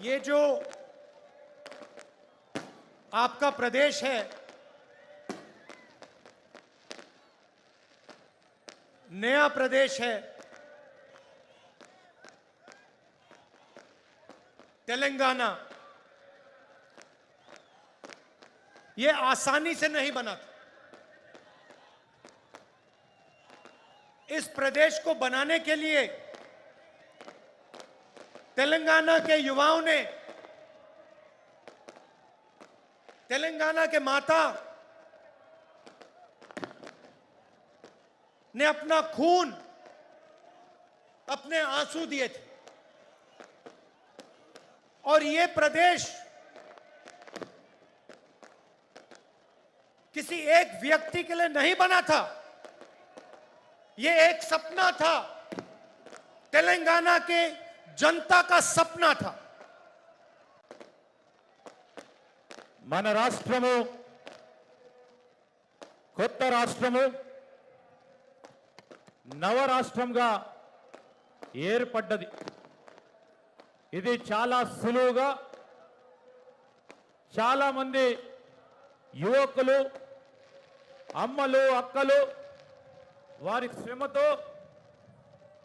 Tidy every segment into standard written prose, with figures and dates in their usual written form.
ये जो आपका प्रदेश है, नया प्रदेश है, तेलंगाना, ये आसानी से नहीं बना था। इस प्रदेश को बनाने के लिए तेलंगाना के युवाओं ने, तेलंगाना के माता ने अपना खून, अपने आंसू दिए थे। और ये प्रदेश किसी एक व्यक्ति के लिए नहीं बना था, ये एक सपना था, तेलंगाना के जनता का सपना था। మన రాష్ట్రము కొత్త రాష్ట్రము నవరాష్ట్రంగా ఏర్పడ్డది. ఇది చాలా సులువుగా చాలా మంది యువకులు, అమ్మలు, అక్కలు వారి శ్రమతో,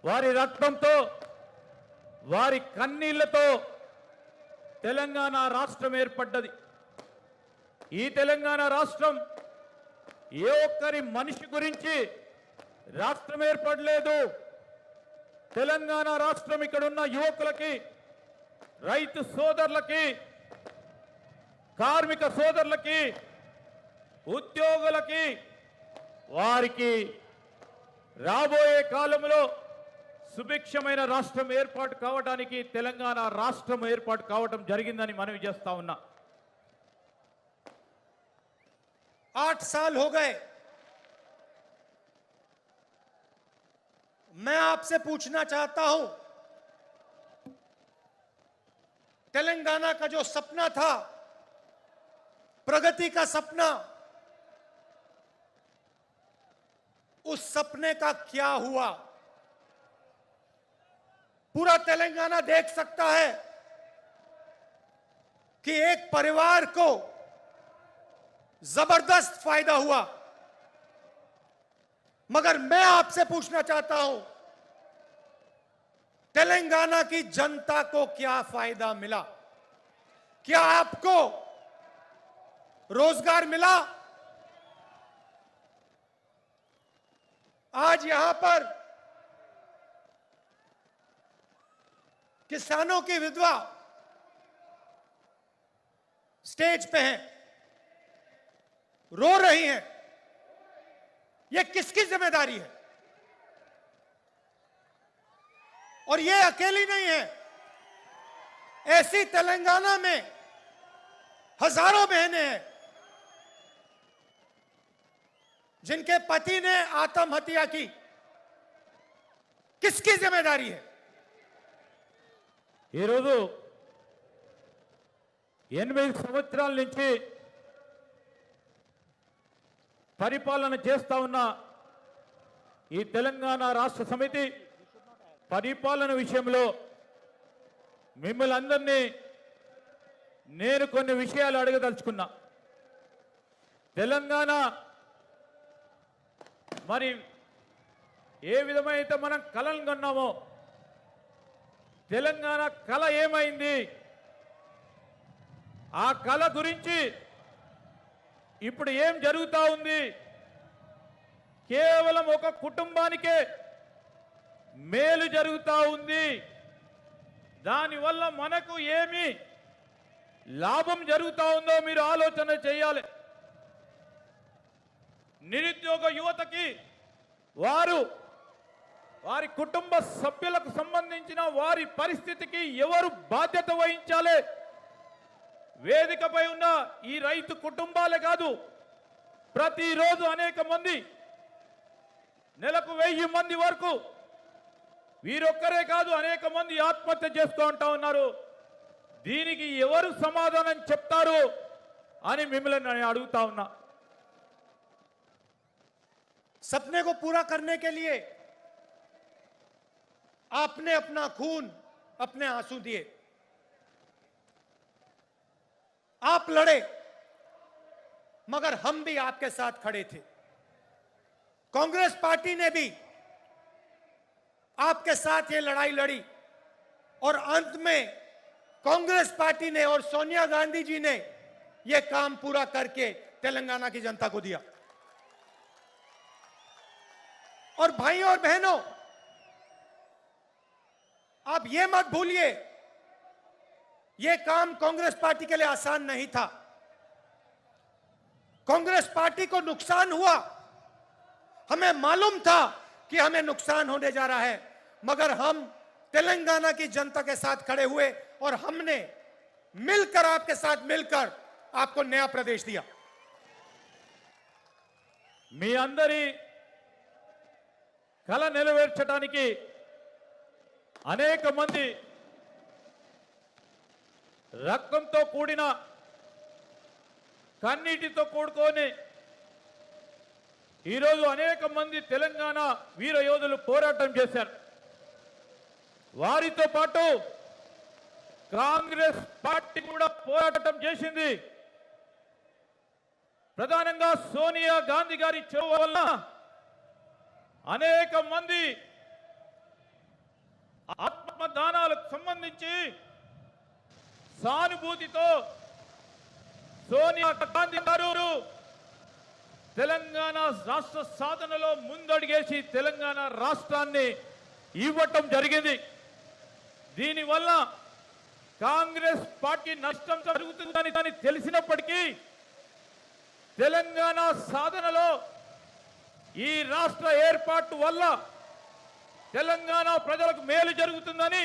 వారి రక్తంతో, వారి కన్నీళ్లతో తెలంగాణ రాష్ట్రం ఏర్పడ్డది. ఈ తెలంగాణ రాష్ట్రం ఏ ఒక్కరి మనిషి గురించి రాష్ట్రం ఏర్పడలేదు. తెలంగాణ రాష్ట్రం ఇక్కడ ఉన్న యువకులకి, రైతు సోదరులకి, కార్మిక సోదరులకి, ఉద్యోగులకి, వారికి రాబోయే కాలంలో సుభిక్షమైన రాష్ట్రం ఏర్పాటు కావడానికి తెలంగాణ రాష్ట్రం ఏర్పాటు కావడం జరిగిందని మనవి చేస్తా ఉన్నా. 8 साल हो गए। मैं आपसे पूछना चाहता हूं, तेलंगाना का जो सपना था, प्रगति का सपना, उस सपने का क्या हुआ? पूरा तेलंगाना देख सकता है कि एक परिवार को जबरदस्त फायदा हुआ, मगर मैं आपसे पूछना चाहता हूं, तेलंगाना की जनता को क्या फायदा मिला? क्या आपको रोजगार मिला? आज यहां पर किसानों की विधवा स्टेज पे हैं, रो रही हैं। यह किसकी जिम्मेदारी है? और यह अकेली नहीं है, ऐसी तेलंगाना में हजारों बहनें हैं जिनके पति ने आत्महत्या की। किसकी जिम्मेदारी है? ఈ రోజు 8 సంవత్సరాల నుంచి పరిపాలన చేస్తా ఉన్న ఈ తెలంగాణ రాష్ట్ర సమితి పరిపాలన విషయంలో మిమ్మల్ని అందరినీ నేను కొన్ని విషయాలు అడగదలుచుకున్నా. తెలంగాణ మరి ఏ విధమైతే మనం కలలు కన్నామో, తెలంగాణ కళ ఏమైంది? ఆ కళ గురించి ఇప్పుడు ఏం జరుగుతా ఉంది? కేవలం ఒక కుటుంబానికే మేలు జరుగుతా ఉంది. దానివల్ల మనకు ఏమి లాభం జరుగుతా ఉందో మీరు ఆలోచన చేయాలి. నిరుద్యోగ యువతకి వారి కుటుంబ సభ్యులకు సంబంధించిన వారి పరిస్థితికి ఎవరు బాధ్యత వహించాలి? వేదికపై ఉన్న ఈ రైతు కుటుంబాలే కాదు, ప్రతిరోజు అనేక మంది, నెలకు 1000 మంది వరకు, వీరొక్కరే కాదు అనేక మంది ఆత్మహత్య చేస్తూ ఉన్నారు. దీనికి ఎవరు సమాధానం చెప్తారు అని మిమ్మల్ని నేను అడుగుతా ఉన్నా. सपने को पूरा करने के लिए आपने अपना खून, अपने आंसू दिए। आप लड़े, मगर हम भी आपके साथ खड़े थे। कांग्रेस पार्टी ने भी आपके साथ ये लड़ाई लड़ी और अंत में कांग्रेस पार्टी ने और सोनिया गांधी जी ने ये काम पूरा करके तेलंगाना की जनता को दिया। और भाइयों और बहनों, आप ये मत भूलिए, ये काम कांग्रेस पार्टी के लिए आसान नहीं था। कांग्रेस पार्टी को नुकसान हुआ, हमें मालूम था कि हमें नुकसान होने जा रहा है, मगर हम तेलंगाना की जनता के साथ खड़े हुए और हमने मिलकर, आपके साथ मिलकर आपको नया प्रदेश दिया। మీ అందరి కల నెరవేర్చడానికి అనేక మంది రక్తంతో కూడిన కన్నీటితో కూడుకొని ఈరోజు అనేక మంది తెలంగాణ వీర యోధులు పోరాటం చేశారు. వారితో పాటు కాంగ్రెస్ పార్టీ కూడా పోరాటం చేసింది. ప్రధానంగా సోనియా గాంధీ గారి చొరవ వల్ల అనేక మంది ఆత్మదానాలకు సంబంధించి సానుభూతితో సోనియా గాంధీ గారు తెలంగాణ రాష్ట్ర సాధనలో ముందడుగేసి తెలంగాణ రాష్ట్రాన్ని ఇవ్వటం జరిగింది. దీనివల్ల కాంగ్రెస్ పార్టీ నష్టం జరుగుతుందని తెలిసినప్పటికీ తెలంగాణ సాధనలో ఈ రాష్ట్ర ఏర్పాటు వల్ల తెలంగాణ ప్రజలకు మేలు జరుగుతుందని,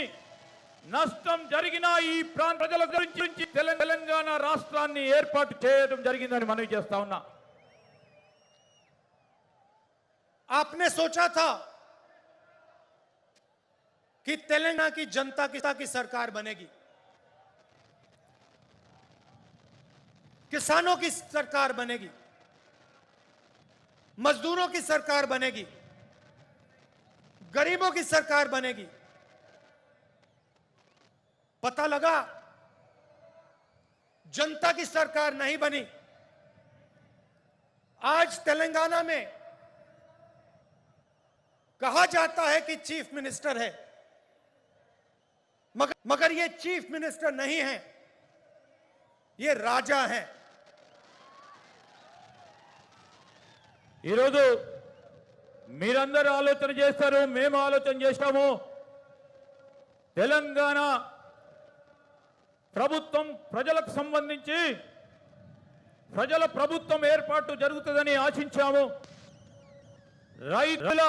నష్టం జరిగిన ఈ ప్రాంత ప్రజల గురించి తెలంగాణ రాష్ట్రాన్ని ఏర్పాటు చేయడం జరిగిందని మనవి చేస్తా ఉన్నా. आपने सोचा था कि तेलंगाना की जनता की सरकार बनेगी, किसानों की सरकार बनेगी, मजदूरों की सरकार बनेगी, गरीबों की सरकार बनेगी। पता लगा जनता की सरकार नहीं बनी। आज तेलंगाना में कहा जाता है कि चीफ मिनिस्टर है, मगर ये चीफ मिनिस्टर नहीं है, ये राजा है। ఈరోజు మీరందరూ ఆలోచన చేస్తారు, మేము ఆలోచన చేస్తాము. తెలంగాణ ప్రభుత్వం ప్రజలకు సంబంధించి ప్రజల ప్రభుత్వం ఏర్పాటు జరుగుతుందని ఆశించాము. రైతుల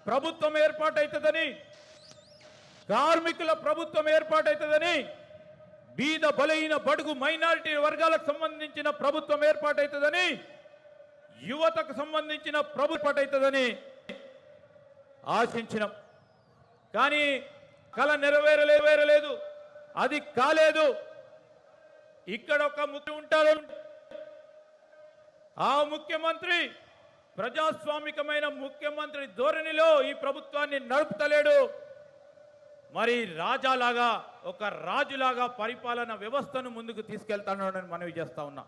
ప్రభుత్వం ఏర్పాటవుతుందని, కార్మికుల ప్రభుత్వం ఏర్పాటవుతుందని, బీద బలహీన బడుగు మైనారిటీ వర్గాలకు సంబంధించిన ప్రభుత్వం ఏర్పాటవుతుందని, యువతకు సంబంధించిన ప్రభుత్వం ఏర్పాటవుతుందని ఆశించినాం. కానీ కల నెరవేరలేదు, అది కాలేదు. ఇక్కడ ఒక ముఖ్యమంత్రి ఉంటాడు, ఆ ముఖ్యమంత్రి ప్రజాస్వామికమైన ముఖ్యమంత్రి ధోరణిలో ఈ ప్రభుత్వాన్ని నడుపుతలేడు. మరి రాజాలాగా, ఒక రాజులాగా పరిపాలన వ్యవస్థను ముందుకు తీసుకెళ్తానని మనవి చేస్తా ఉన్నా.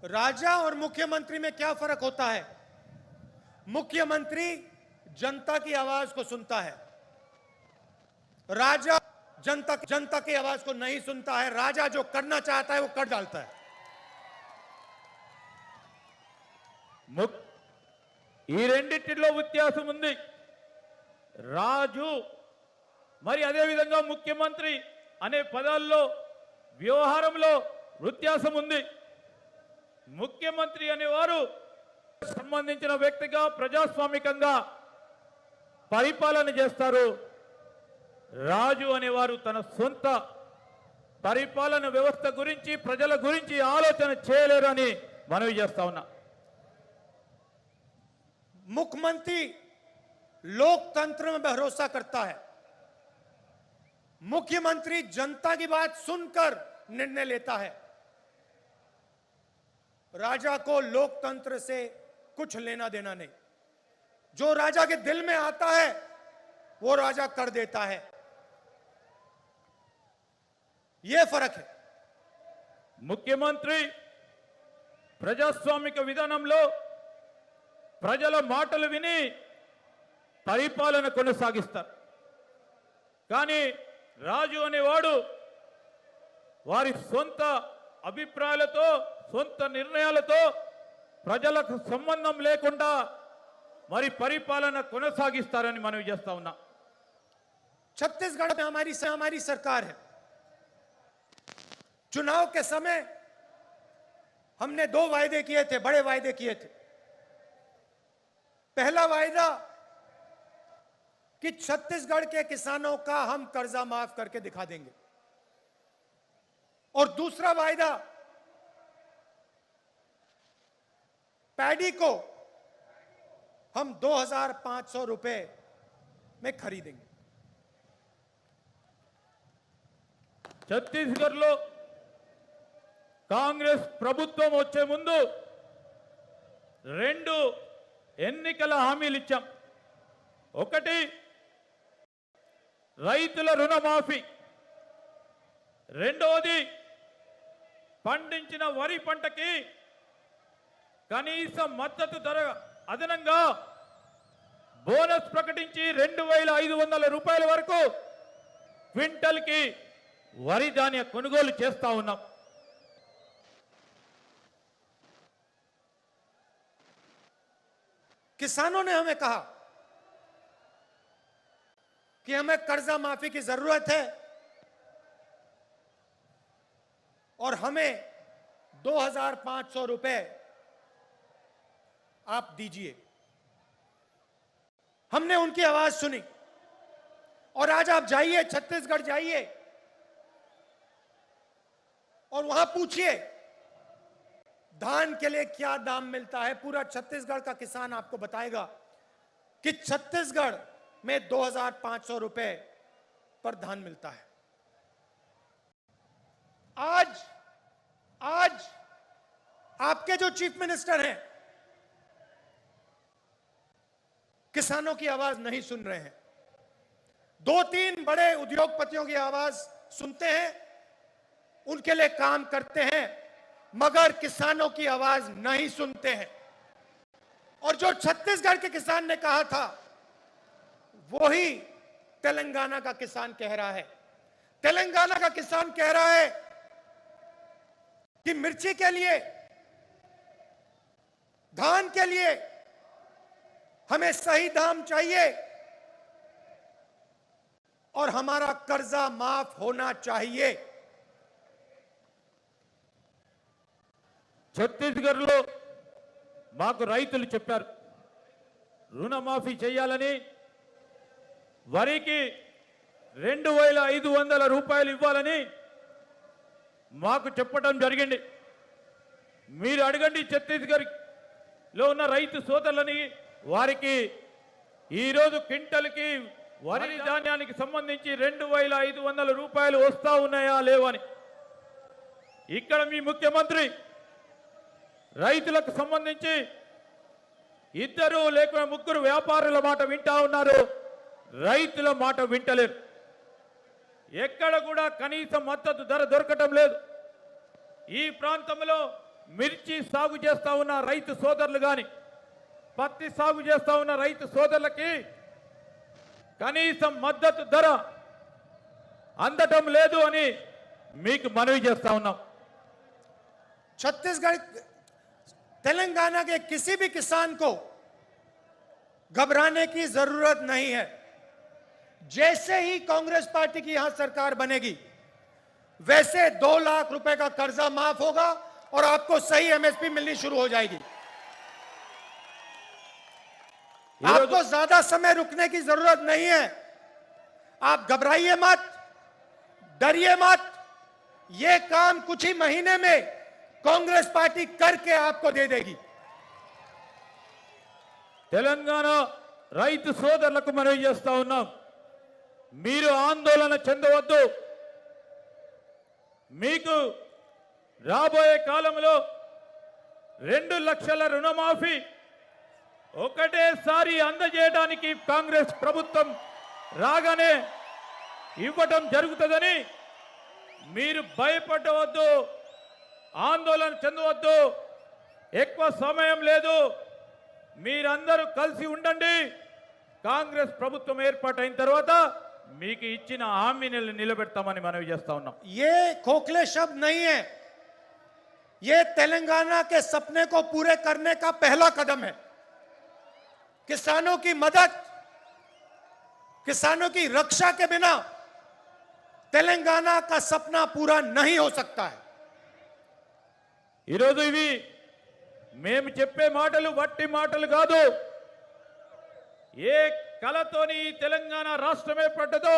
राजा और मुख्यमंत्री में क्या फर्क होता है? मुख्यमंत्री जनता की आवाज को सुनता है, राजा जनता की आवाज को नहीं सुनता है। राजा जो करना चाहता है वो कर डालता है। ఈ రెండిటిలో వ్యత్యాసం ఉంది. రాజు మరి అదేవిధంగా ముఖ్యమంత్రి అనే పదాల్లో వ్యవహారంలో వ్యత్యాసం ఉంది. ముఖ్యమంత్రి అనేవారు సంబంధించిన వ్యక్తిగా ప్రజాస్వామికంగా పరిపాలన చేస్తారు. రాజు అనేవారు తన సొంత పరిపాలన వ్యవస్థ గురించి, ప్రజల గురించి ఆలోచన చేయలేరు అని మనవి చేస్తా ఉన్నా. मुख्यमंत्री लोकतंत्र में भरोसा करता है। मुख्यमंत्री जनता की बात सुनकर निर्णय लेता है। राजा को लोकतंत्र से कुछ लेना देना नहीं। जो राजा के दिल में आता है वो राजा कर देता है। यह फर्क है। ముఖ్యమంత్రి ప్రజాస్వామిక విధానంలో ప్రజల మాటలు విని పరిపాలన కొనసాగిస్తారు. కానీ రాజు అనేవాడు వారి సొంత అభిప్రాయాలతో సొంత నిర్ణయాలతో ప్రజలకు సంబంధం లేకుండా మరి పరిపాలన కొనసాగిస్తారని మనం చేస్తా ఉన్నాం. छत्तीसगढ़ में हमारी सरकार है. चुनाव के समय हमने 2 वायदे किए थे, बड़े वायदे किए थे. पहला वायदा कि छत्तीसगढ़ के किसानों का हम कर्जा माफ करके दिखा देंगे, और दूसरा वायदा पैडी को हम 2,500 रुपए में खरीदेंगे. ఛత్తీస్గఢ్లో కాంగ్రెస్ ప్రభుత్వం వచ్చే ముందు 2 ఎన్నికల హామీలు ఇచ్చాం. ఒకటి రైతుల రుణమాఫీ, రెండవది పండించిన వరి పంటకి కనీస మద్దతు ధర అదనంగా బోనస్ ప్రకటించి 2,500 రూపాయల వరకు క్వింటల్కి వరి ధాన్య కొనుగోలు చేస్తా ఉన్నాం. किसानों ने हमें कहा कि हमें कर्जा माफी की जरूरत है और हमें 2,500 रुपए आप दीजिए. हमने उनकी आवाज सुनी और आज आप जाइए, छत्तीसगढ़ जाइए और वहां पूछिए धान के लिए क्या दाम मिलता है. पूरा छत्तीसगढ़ का किसान आपको बताएगा कि छत्तीसगढ़ में 2,500 रुपए पर धान मिलता है. आज आपके जो चीफ मिनिस्टर हैं किसानों की आवाज नहीं सुन रहे हैं. 2-3 बड़े उद्योगपतियों की आवाज सुनते हैं, उनके लिए काम करते हैं, मगर किसानों की आवाज नहीं सुनते हैं. और जो छत्तीसगढ़ के किसान ने कहा था वही तेलंगाना का किसान कह रहा है. तेलंगाना का किसान कह रहा है कि मिर्ची के लिए, धान के लिए हमें सही दाम चाहिए और हमारा कर्जा माफ होना चाहिए. ఛత్తీస్గఢ్లో మాకు రైతులు చెప్పారు రుణమాఫీ చేయాలని, వరికి 2,500 రూపాయలు ఇవ్వాలని మాకు చెప్పడం జరిగింది. మీరు అడగండి ఛత్తీస్గఢ్లో ఉన్న రైతు సోదరులని, వారికి ఈరోజు క్వింటల్కి వరి ధాన్యానికి సంబంధించి 2,500 రూపాయలు వస్తా ఉన్నాయా లేవని. ఇక్కడ మీ ముఖ్యమంత్రి రైతులకు సంబంధించి 2 లేక 3 వ్యాపారుల మాట వింటా ఉన్నారు, రైతుల మాట వింటలేరు. ఎక్కడ కూడా కనీస మద్దతు ధర దొరకటం లేదు. ఈ ప్రాంతంలో మిర్చి సాగు చేస్తా ఉన్న రైతు సోదరులు కానీ, పత్తి సాగు చేస్తా ఉన్న రైతు సోదరులకి కనీస మద్దతు ధర అందటం లేదు అని మీకు మనవి చేస్తా ఉన్నాం. छत्तीसगढ़, तेलंगाना के किसी भी किसान को घबराने की जरूरत नहीं है. जैसे ही कांग्रेस पार्टी की यहां सरकार बनेगी वैसे 2 लाख रुपए का कर्जा माफ होगा और आपको सही एमएसपी मिलनी शुरू हो जाएगी. आपको ज्यादा समय रुकने की जरूरत नहीं है. आप घबराइए मत, डरिए मत. ये काम कुछ ही महीने में कांग्रेस पार्टी करके आपको दे देगी. తెలంగాణ రైతు సోదరులకు మనవి చేస్తా ఉన్నాం, మీరు ఆందోళన చెందవద్దు. మీకు రాబోయే కాలంలో 2 లక్షల రుణమాఫీ ఒకటేసారి అందజేయడానికి కాంగ్రెస్ ప్రభుత్వం రాగానే ఇవ్వటం జరుగుతుందని మీరు భయపడవద్దు. ఆందోళన చెందవద్దు, ఎక్కువ సమయం లేదు, మీరందరూ కలిసి ఉండండి. కాంగ్రెస్ ప్రభుత్వం ఏర్పాటైన తర్వాత మీకు ఇచ్చిన హామీని నిలబెడతామని మనవి చేస్తా ఉన్నాం. ये खोखले शब्द नहीं है, ये तेलंगाना के सपने को पूरे करने का पहला कदम है। किसानों की मदद, किसानों की रक्षा के बिना तेलंगाना का सपना पूरा नहीं हो सकता है। ఈరోజు ఇవి మేము చెప్పే మాటలు వట్టి మాటలు కాదు. ఏ కలతోని ఈ తెలంగాణ రాష్ట్రం ఏర్పడ్డదో,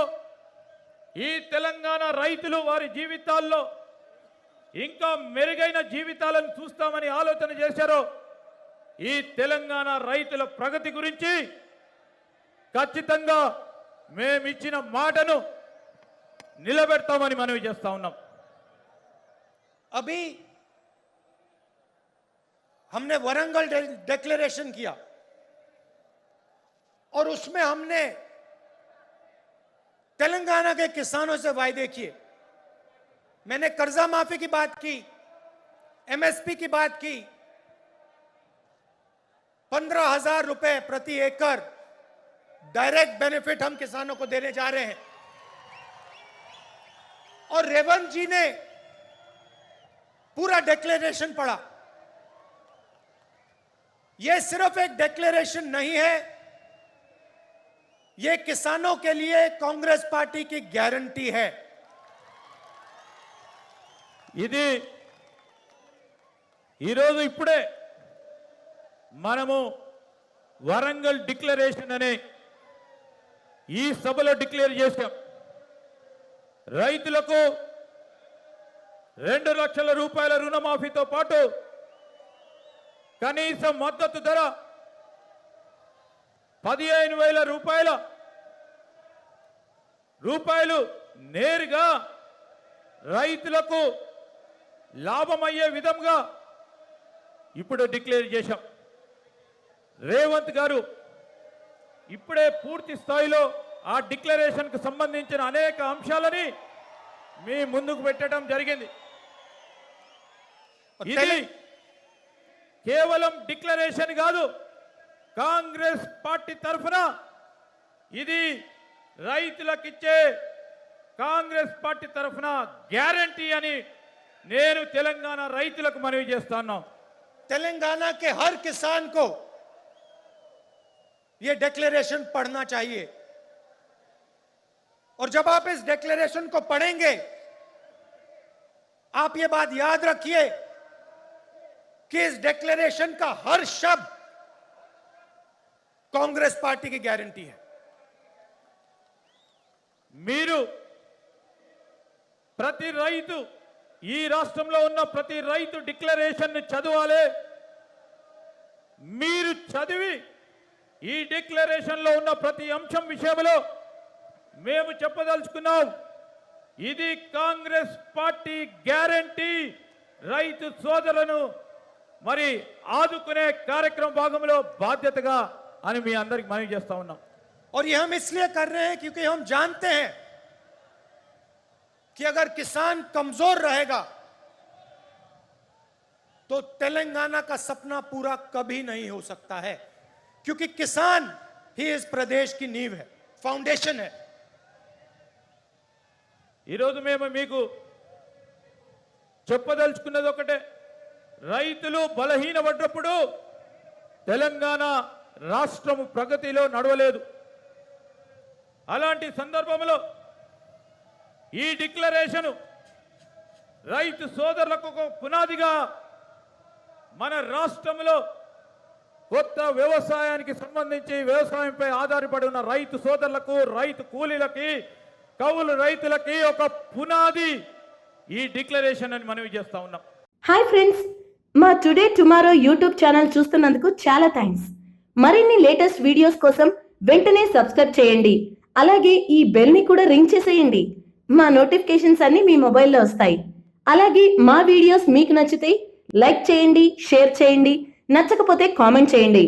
ఈ తెలంగాణ రైతులు వారి జీవితాల్లో ఇంకా మెరుగైన జీవితాలను చూస్తామని ఆలోచన చేశారో, ఈ తెలంగాణ రైతుల ప్రగతి గురించి ఖచ్చితంగా మేమిచ్చిన మాటను నిలబెడతామని మనవి చేస్తా ఉన్నాం. अभी हमने वरंगल डिक्लेरेशन किया और उसमें हमने तेलंगाना के किसानों से वायदे किए। मैंने कर्जा माफी की बात की, एमएसपी की बात की, 15,000 रुपए प्रति एकड़ डायरेक्ट बेनिफिट हम किसानों को देने जा रहे हैं। और रेवंत जी ने पूरा डिक्लेरेशन पढ़ा। यह सिर्फ एक डिक्लेरेशन नहीं है, यह किसानों के लिए कांग्रेस पार्टी की गारंटी है। ఇది ఈరోజు ఇప్పుడే మనము వరంగల్ డిక్లరేషన్ అనే ఈ సభలో డిక్లేర్ చేశాం. రైతులకు 2 లక్షల రూపాయల రుణమాఫీతో పాటు కనీస మద్దతు ధర 15,000 రూపాయలు నేరుగా రైతులకు లాభమయ్యే విధంగా ఇప్పుడు డిక్లేర్ చేశాం. రేవంత్ గారు ఇప్పుడే పూర్తి స్థాయిలో ఆ డిక్లరేషన్ కు సంబంధించిన అనేక అంశాలని మీ ముందుకు పెట్టడం జరిగింది. ఇది కేవలం డిక్లరేషన్ కాదు, కాంగ్రెస్ పార్టీ తరఫున ఇది రైతులకిచ్చే కాంగ్రెస్ పార్టీ తరఫున గ్యారంటీ అని నేను తెలంగాణ రైతులకు మనవి చేస్తాను. तेलंगाना के हर किसान को यह डिक्लेरेशन पढ़ना चाहिए और जब आप इस डिक्लेरेशन को पढ़ेंगे, आप यह बात याद रखिए कि इस डिक्लेरेशन का हर शब्द कांग्रेस पार्टी की गारंटी है। మీరు ప్రతి రైతు, ఈ రాష్ట్రంలో ఉన్న ప్రతి రైతు డిక్లరేషన్ ని చదవాలి. మీరు చదివి ఈ డిక్లరేషన్ లో ఉన్న ప్రతి అంశం విషయంలో మేము చెప్పదలుచుకున్నాం, ఇది కాంగ్రెస్ పార్టీ గ్యారంటీ. రైతు సోదరులను మరి ఆదుకునే కార్యక్రమం భాగంలో బాధ్యతగా అని మీ అందరికి మనవి చేస్తా ఉన్నాం. और ये हम इसलिए कर रहे हैं क्योंकि हम जानते हैं कि अगर किसान कमजोर रहेगा तो तेलंगाना का सपना पूरा कभी नहीं हो सकता है, क्योंकि किसान ही इस प्रदेश की नींव है, फाउंडेशन है। ఈరోజు మేము మీకు చెప్పదలుచుకున్నది ఒకటే, రైతులు బలహీనపడ్డప్పుడు తెలంగాణ రాష్ట్రం ప్రగతిలో నడవలేదు. అలాంటి సందర్భంలో ఈ డిక్లరేషన్ రైతు సోదరులకు ఒక పునాదిగా మన రాష్ట్రంలో కొత్త వ్యవసాయానికి సంబంధించి వ్యవసాయంపై ఆధారపడి ఉన్న రైతు సోదరులకు, రైతు కూలీలకి, కౌలు రైతులకి ఒక పునాది ఈ డిక్లరేషన్ అని మనవి చేస్తా ఉన్నాం. హాయ్ ఫ్రెండ్స్, మా టుడే టుమారో యూట్యూబ్ ఛానల్ చూస్తున్నందుకు చాలా థ్యాంక్స్. మరిన్ని లేటెస్ట్ వీడియోస్ కోసం వెంటనే సబ్స్క్రైబ్ చేయండి. అలాగే ఈ బెల్ ని కూడా రింగ్ చేసేయండి. మా నోటిఫికేషన్స్ అన్ని మీ మొబైల్లో వస్తాయి. అలాగే మా వీడియోస్ మీకు నచ్చితే లైక్ చేయండి, షేర్ చేయండి, నచ్చకపోతే కామెంట్ చేయండి.